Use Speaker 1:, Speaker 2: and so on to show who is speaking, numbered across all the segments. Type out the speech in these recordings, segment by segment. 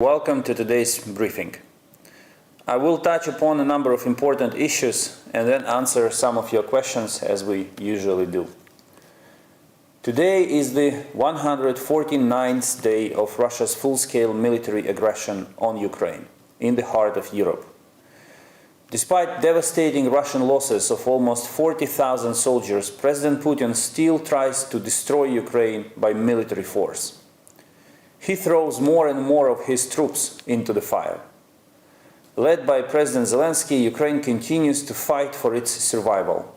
Speaker 1: Welcome to today's briefing. I will touch upon a number of important issues and then answer some of your questions as we usually do. Today is the 149th day of Russia's full-scale military aggression on Ukraine, in the heart of Europe. Despite devastating Russian losses of almost 40,000 soldiers, President Putin still tries to destroy Ukraine by military force. He throws more and more of his troops into the fire. Led by President Zelensky, Ukraine continues to fight for its survival.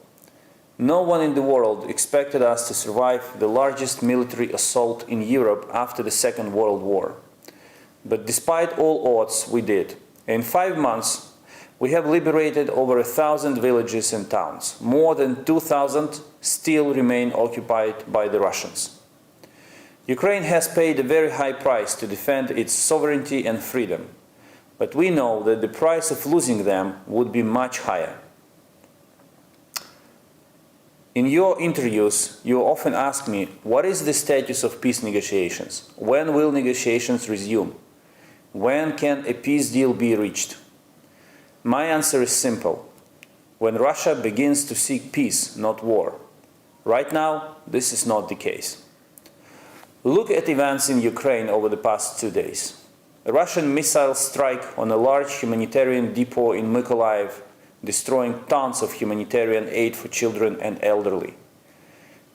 Speaker 1: No one in the world expected us to survive the largest military assault in Europe after the Second World War. But despite all odds, we did. In 5 months, we have liberated over 1,000 villages and towns. More than 2,000 still remain occupied by the Russians. Ukraine has paid a very high price to defend its sovereignty and freedom, but we know that the price of losing them would be much higher. In your interviews, you often ask me, what is the status of peace negotiations? When will negotiations resume? When can a peace deal be reached? My answer is simple. When Russia begins to seek peace, not war. Right now, this is not the case. Look at events in Ukraine over the past 2 days. A Russian missile strike on a large humanitarian depot in Mykolaiv, destroying tons of humanitarian aid for children and elderly.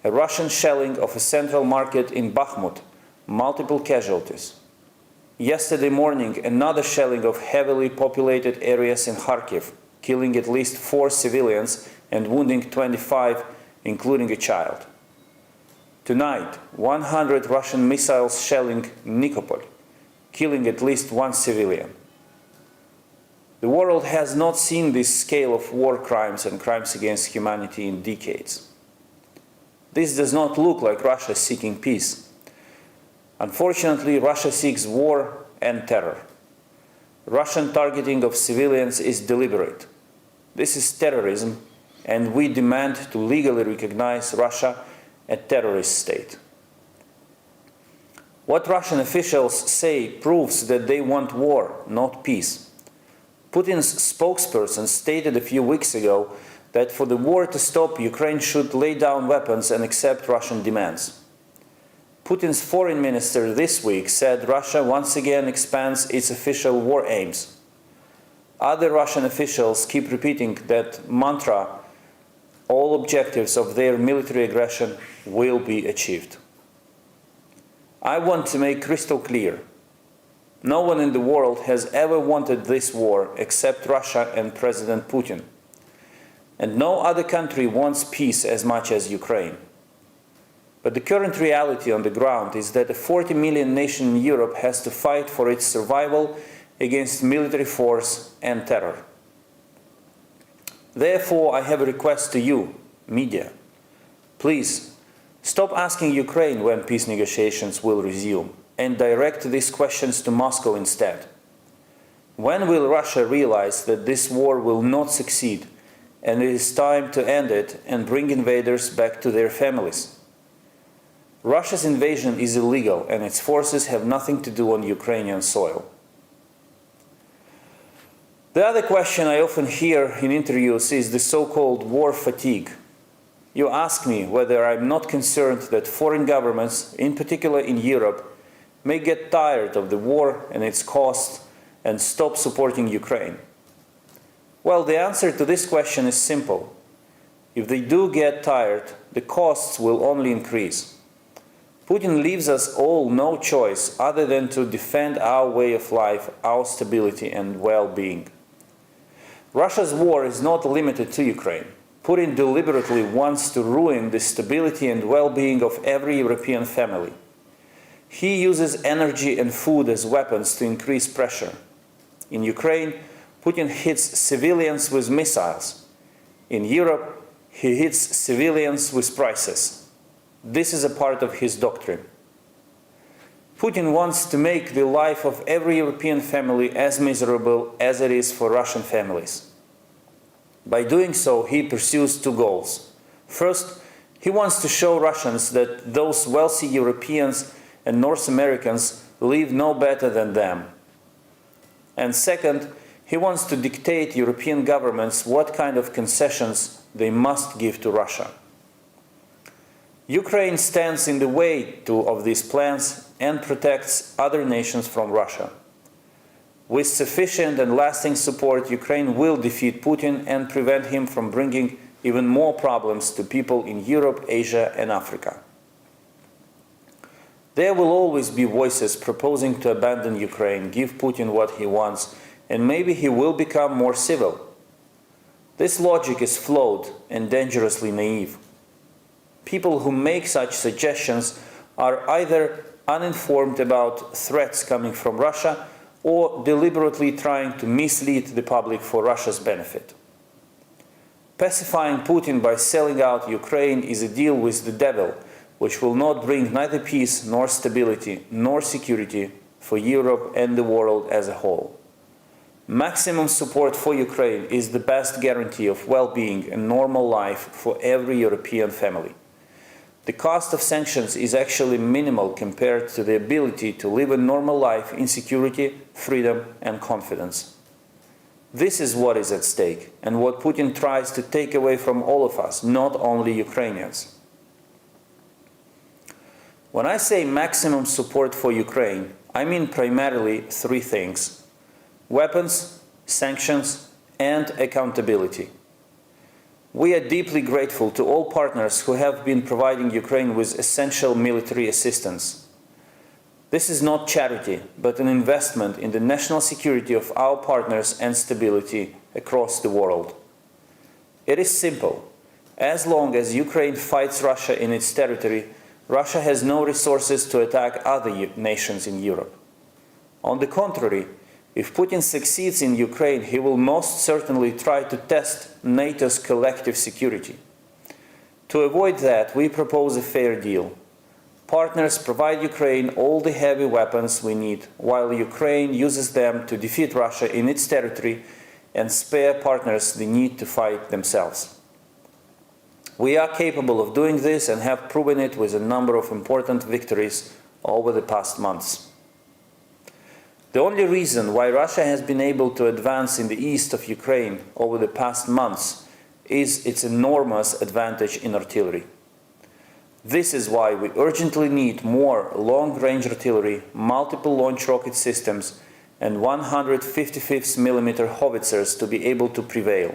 Speaker 1: A Russian shelling of a central market in Bakhmut, multiple casualties. Yesterday morning, another shelling of heavily populated areas in Kharkiv, killing at least 4 civilians and wounding 25, including a child. Tonight, 100 Russian missiles shelling Nikopol, killing at least 1 civilian. The world has not seen this scale of war crimes and crimes against humanity in decades. This does not look like Russia seeking peace. Unfortunately, Russia seeks war and terror. Russian targeting of civilians is deliberate. This is terrorism, and we demand to legally recognize Russia a terrorist state. What Russian officials say proves that they want war, not peace. Putin's spokesperson stated a few weeks ago that for the war to stop, Ukraine should lay down weapons and accept Russian demands. Putin's foreign minister this week said Russia once again expands its official war aims. Other Russian officials keep repeating that mantra, all objectives of their military aggression will be achieved. I want to make crystal clear, no one in the world has ever wanted this war except Russia and President Putin. And no other country wants peace as much as Ukraine. But the current reality on the ground is that a 40 million nation in Europe has to fight for its survival against military force and terror. Therefore, I have a request to you, media. Please, stop asking Ukraine when peace negotiations will resume and direct these questions to Moscow instead. When will Russia realize that this war will not succeed and it is time to end it and bring invaders back to their families? Russia's invasion is illegal and its forces have nothing to do on Ukrainian soil. The other question I often hear in interviews is the so-called war fatigue. You ask me whether I'm not concerned that foreign governments, in particular in Europe, may get tired of the war and its costs and stop supporting Ukraine. Well, the answer to this question is simple. If they do get tired, the costs will only increase. Putin leaves us all no choice other than to defend our way of life, our stability and well-being. Russia's war is not limited to Ukraine. Putin deliberately wants to ruin the stability and well-being of every European family. He uses energy and food as weapons to increase pressure. In Ukraine, Putin hits civilians with missiles. In Europe, he hits civilians with prices. This is a part of his doctrine. Putin wants to make the life of every European family as miserable as it is for Russian families. By doing so, he pursues 2 goals. First, he wants to show Russians that those wealthy Europeans and North Americans live no better than them, And second, he wants to dictate European governments what kind of concessions they must give to Russia. Ukraine stands in the way of these plans and protects other nations from Russia. With sufficient and lasting support, Ukraine will defeat Putin and prevent him from bringing even more problems to people in Europe, Asia, and Africa. There will always be voices proposing to abandon Ukraine, give Putin what he wants, and maybe he will become more civil. This logic is flawed and dangerously naive. People who make such suggestions are either uninformed about threats coming from Russia or deliberately trying to mislead the public for Russia's benefit. Pacifying Putin by selling out Ukraine is a deal with the devil, which will not bring neither peace nor stability nor security for Europe and the world as a whole. Maximum support for Ukraine is the best guarantee of well-being and normal life for every European family. The cost of sanctions is actually minimal compared to the ability to live a normal life in security, freedom, and confidence. This is what is at stake, and what Putin tries to take away from all of us, not only Ukrainians. When I say maximum support for Ukraine, I mean primarily three things: weapons, sanctions, and accountability. We are deeply grateful to all partners who have been providing Ukraine with essential military assistance. This is not charity, but an investment in the national security of our partners and stability across the world. It is simple. As long as Ukraine fights Russia in its territory, Russia has no resources to attack other nations in Europe. On the contrary, if Putin succeeds in Ukraine, he will most certainly try to test NATO's collective security. To avoid that, we propose a fair deal. Partners provide Ukraine all the heavy weapons we need, while Ukraine uses them to defeat Russia in its territory and spare partners the need to fight themselves. We are capable of doing this and have proven it with a number of important victories over the past months. The only reason why Russia has been able to advance in the east of Ukraine over the past months is its enormous advantage in artillery. This is why we urgently need more long-range artillery, multiple launch rocket systems, and 155mm howitzers to be able to prevail.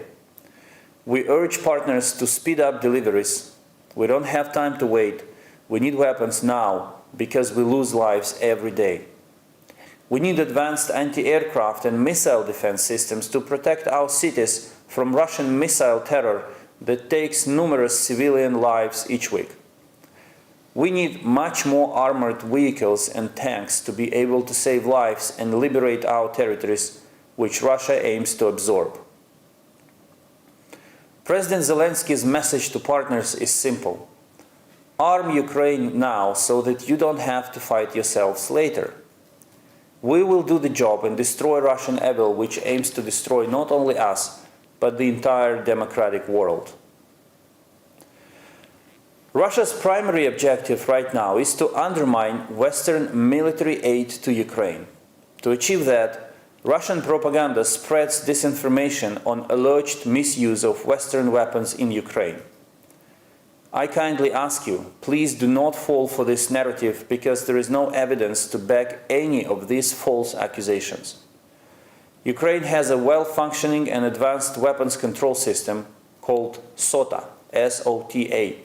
Speaker 1: We urge partners to speed up deliveries. We don't have time to wait. We need weapons now because we lose lives every day. We need advanced anti-aircraft and missile defense systems to protect our cities from Russian missile terror that takes numerous civilian lives each week. We need much more armored vehicles and tanks to be able to save lives and liberate our territories, which Russia aims to absorb. President Zelensky's message to partners is simple. Arm Ukraine now so that you don't have to fight yourselves later. We will do the job and destroy Russian evil, which aims to destroy not only us, but the entire democratic world. Russia's primary objective right now is to undermine Western military aid to Ukraine. To achieve that, Russian propaganda spreads disinformation on alleged misuse of Western weapons in Ukraine. I kindly ask you, please do not fall for this narrative because there is no evidence to back any of these false accusations. Ukraine has a well-functioning and advanced weapons control system called SOTA, S-O-T-A.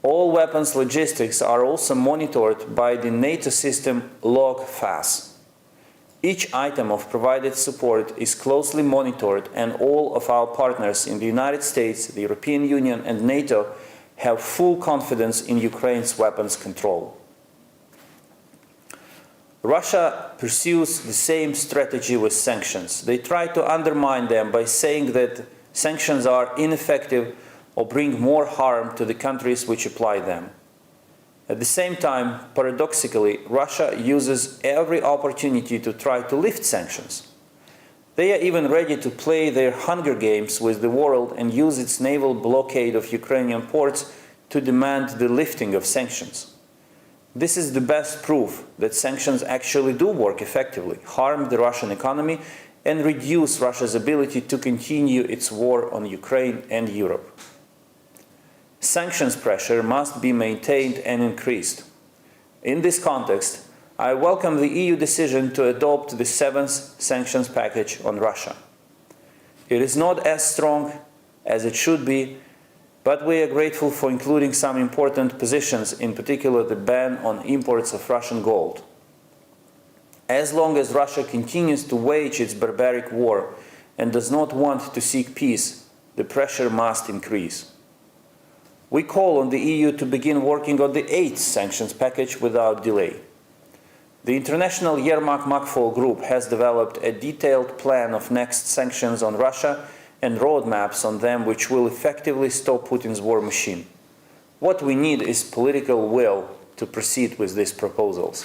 Speaker 1: All weapons logistics are also monitored by the NATO system LOG-FAS. Each item of provided support is closely monitored, and all of our partners in the United States, the European Union, and NATO have full confidence in Ukraine's weapons control. Russia pursues the same strategy with sanctions. They try to undermine them by saying that sanctions are ineffective or bring more harm to the countries which apply them. At the same time, paradoxically, Russia uses every opportunity to try to lift sanctions. They are even ready to play their Hunger Games with the world and use its naval blockade of Ukrainian ports to demand the lifting of sanctions. This is the best proof that sanctions actually do work effectively, harm the Russian economy, and reduce Russia's ability to continue its war on Ukraine and Europe. Sanctions pressure must be maintained and increased. In this context, I welcome the EU decision to adopt the seventh sanctions package on Russia. It is not as strong as it should be, but we are grateful for including some important positions, in particular the ban on imports of Russian gold. As long as Russia continues to wage its barbaric war and does not want to seek peace, the pressure must increase. We call on the EU to begin working on the eighth sanctions package without delay. The international Yermak Makfol group has developed a detailed plan of next sanctions on Russia and roadmaps on them which will effectively stop Putin's war machine. What we need is political will to proceed with these proposals.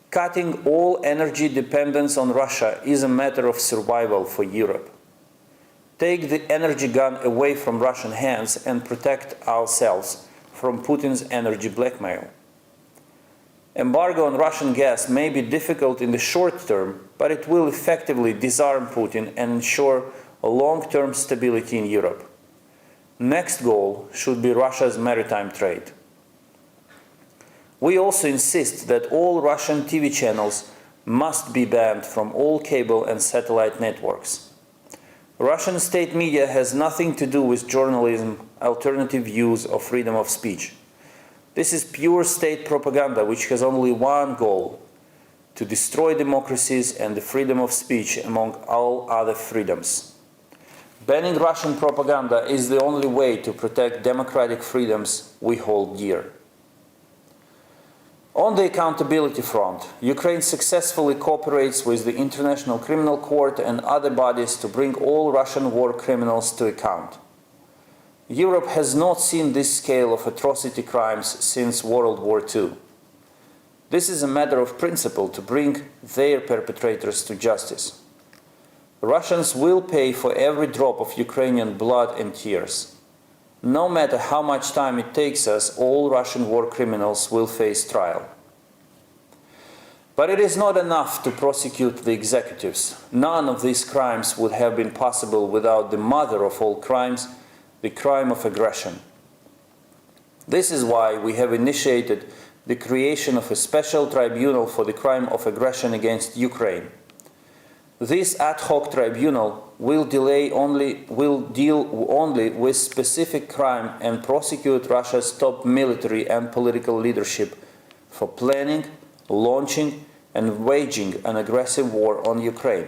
Speaker 1: Cutting all energy dependence on Russia is a matter of survival for Europe. Take the energy gun away from Russian hands and protect ourselves from Putin's energy blackmail. Embargo on Russian gas may be difficult in the short term, but it will effectively disarm Putin and ensure a long-term stability in Europe. Next goal should be Russia's maritime trade. We also insist that all Russian TV channels must be banned from all cable and satellite networks. Russian state media has nothing to do with journalism, alternative views, or freedom of speech. This is pure state propaganda which has only one goal: to destroy democracies and the freedom of speech among all other freedoms. Banning Russian propaganda is the only way to protect democratic freedoms we hold dear. On the accountability front, Ukraine successfully cooperates with the International Criminal Court and other bodies to bring all Russian war criminals to account. Europe has not seen this scale of atrocity crimes since World War II. This is a matter of principle to bring their perpetrators to justice. Russians will pay for every drop of Ukrainian blood and tears. No matter how much time it takes us, all Russian war criminals will face trial. But it is not enough to prosecute the executives. None of these crimes would have been possible without the mother of all crimes, the crime of aggression. This is why we have initiated the creation of a special tribunal for the crime of aggression against Ukraine. This ad hoc tribunal will deal only with specific crime and prosecute Russia's top military and political leadership for planning, launching, and waging an aggressive war on Ukraine.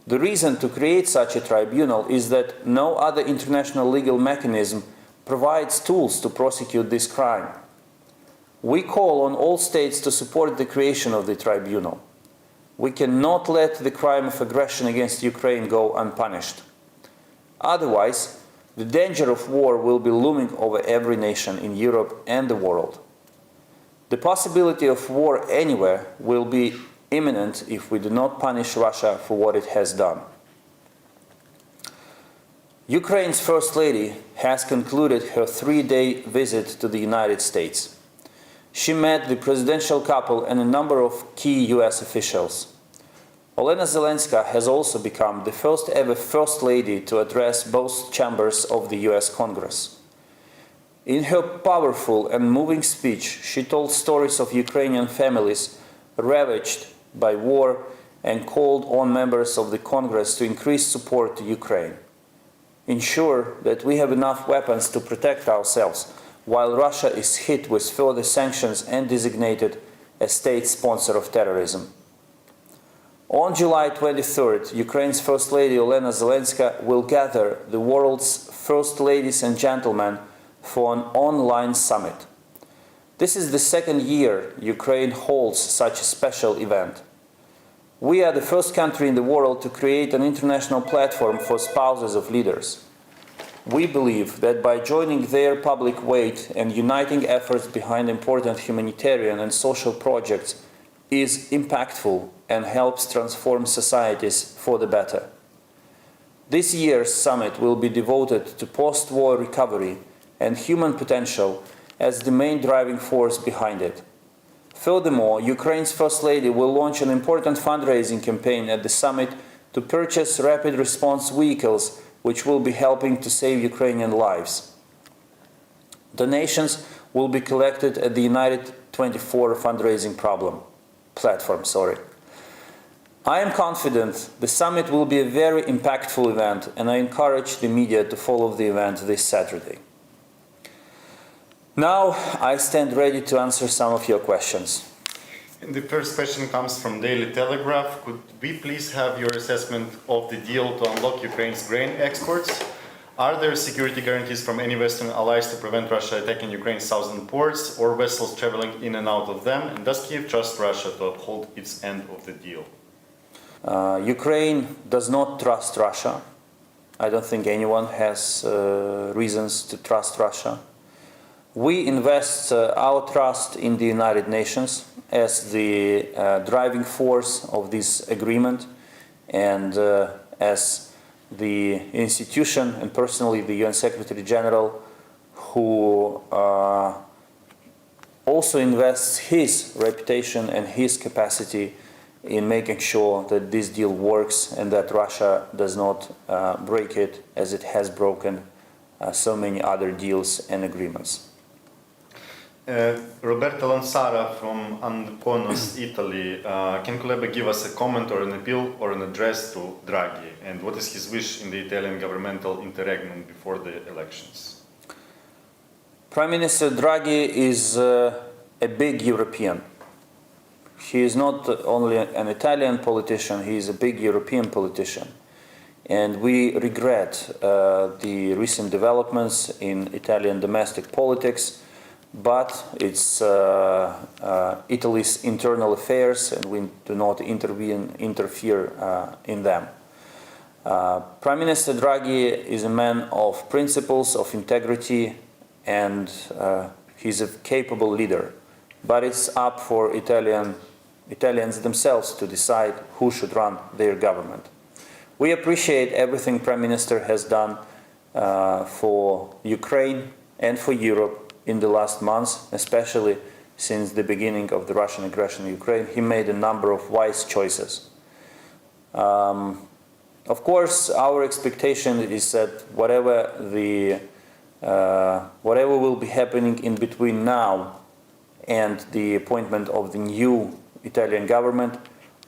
Speaker 1: The reason to create such a tribunal is that no other international legal mechanism provides tools to prosecute this crime. We call on all states to support the creation of the tribunal. We cannot let the crime of aggression against Ukraine go unpunished. Otherwise, the danger of war will be looming over every nation in Europe and the world. The possibility of war anywhere will be imminent if we do not punish Russia for what it has done. Ukraine's First Lady has concluded her 3-day visit to the United States. She met the presidential couple and a number of key US officials. Olena Zelenska has also become the first ever First Lady to address both chambers of the US Congress. In her powerful and moving speech, she told stories of Ukrainian families ravaged by war and called on members of the Congress to increase support to Ukraine. Ensure that we have enough weapons to protect ourselves while Russia is hit with further sanctions and designated a state sponsor of terrorism. On July 23rd, Ukraine's First Lady Olena Zelenska will gather the world's first ladies and gentlemen for an online summit. This is the second year Ukraine holds such a special event. We are the first country in the world to create an international platform for spouses of leaders. We believe that by joining their public weight and uniting efforts behind important humanitarian and social projects is impactful and helps transform societies for the better. This year's summit will be devoted to post-war recovery and human potential as the main driving force behind it. Furthermore, Ukraine's First Lady will launch an important fundraising campaign at the summit to purchase rapid response vehicles, which will be helping to save Ukrainian lives. Donations will be collected at the United 24 fundraising platform. I am confident the summit will be a very impactful event, and I encourage the media to follow the event this Saturday. Now I stand ready to answer some of your questions.
Speaker 2: And the first question comes from Daily Telegraph. Could we please have your assessment of the deal to unlock Ukraine's grain exports? Are there security guarantees from any Western allies to prevent Russia attacking Ukraine's southern ports or vessels traveling in and out of them? And does Kiev trust Russia to uphold its end of the deal?
Speaker 1: Ukraine does not trust Russia. I don't think anyone has reasons to trust Russia. We invest our trust in the United Nations as the driving force of this agreement, and as the institution, and personally the UN Secretary General, who also invests his reputation and his capacity in making sure that this deal works and that Russia does not break it as it has broken so many other deals and agreements.
Speaker 2: Roberta Lansara from Anconos, Italy. Can Kuleba give us a comment or an appeal or an address to Draghi? And what is his wish in the Italian governmental interregnum before the elections?
Speaker 1: Prime Minister Draghi is a big European. He is not only an Italian politician, he is a big European politician. And we regret the recent developments in Italian domestic politics, but it's Italy's internal affairs, and we do not interfere in them. Prime Minister Draghi is a man of principles, of integrity, and he's a capable leader. But it's up for Italians themselves to decide who should run their government. We appreciate everything Prime Minister has done for Ukraine and for Europe in the last months, especially since the beginning of the Russian aggression in Ukraine. He made a number of wise choices. Of course, our expectation is that whatever will be happening in between now and the appointment of the new Italian government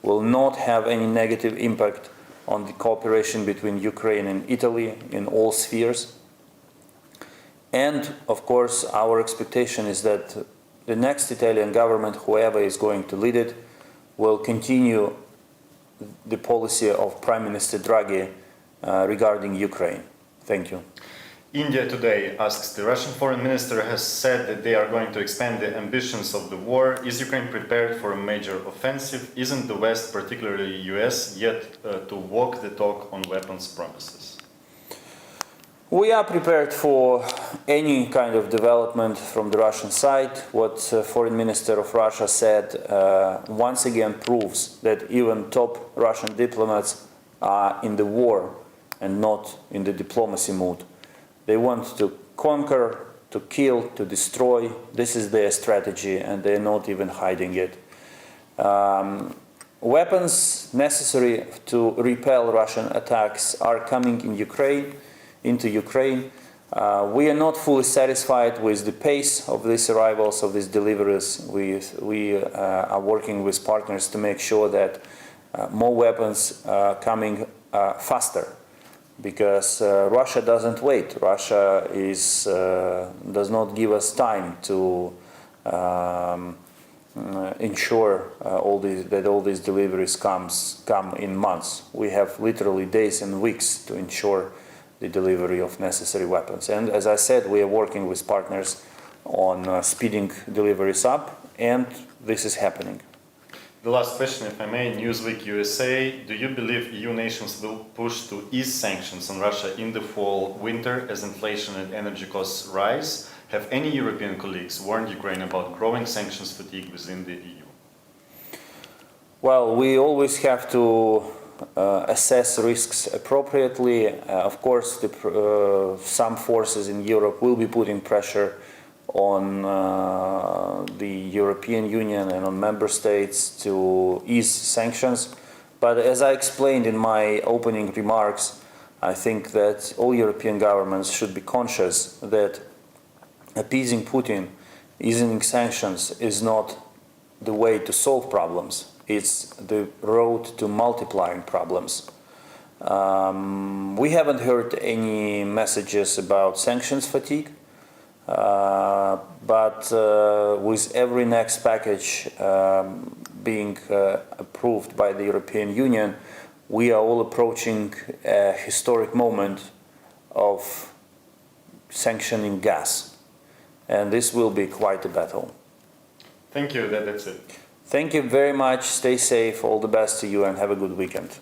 Speaker 1: will not have any negative impact on the cooperation between Ukraine and Italy in all spheres. And, of course, our expectation is that the next Italian government, whoever is going to lead it, will continue the policy of Prime Minister Draghi regarding Ukraine. Thank you.
Speaker 2: India Today asks, the Russian foreign minister has said that they are going to expand the ambitions of the war. Is Ukraine prepared for a major offensive? Isn't the West, particularly US, yet to walk the talk on weapons promises?
Speaker 1: We are prepared for any kind of development from the Russian side. What Foreign Minister of Russia said once again proves that even top Russian diplomats are in the war and not in the diplomacy mood. They want to conquer, to kill, to destroy. This is their strategy, and they're not even hiding it. Weapons necessary to repel Russian attacks are coming into Ukraine. We are not fully satisfied with the pace of these arrivals, of these deliveries. We are working with partners to make sure that more weapons are coming faster, because Russia doesn't wait. Russia does not give us time to ensure that all these deliveries come in months. We have literally days and weeks to ensure the delivery of necessary weapons. And as I said, we are working with partners on speeding deliveries up, and this is happening.
Speaker 2: The last question, if I may, Newsweek USA. Do you believe EU nations will push to ease sanctions on Russia in the fall-winter as inflation and energy costs rise? Have any European colleagues warned Ukraine about growing sanctions fatigue within the EU?
Speaker 1: Well, we always have to assess risks appropriately. Of course, some forces in Europe will be putting pressure on the European Union and on member states to ease sanctions. But as I explained in my opening remarks, I think that all European governments should be conscious that appeasing Putin, easing sanctions, is not the way to solve problems. It's the road to multiplying problems. We haven't heard any messages about sanctions fatigue, but with every next package being approved by the European Union, we are all approaching a historic moment of sanctioning gas. And this will be quite a battle.
Speaker 2: Thank you. That's it.
Speaker 1: Thank you very much. Stay safe. All the best to you and have a good weekend.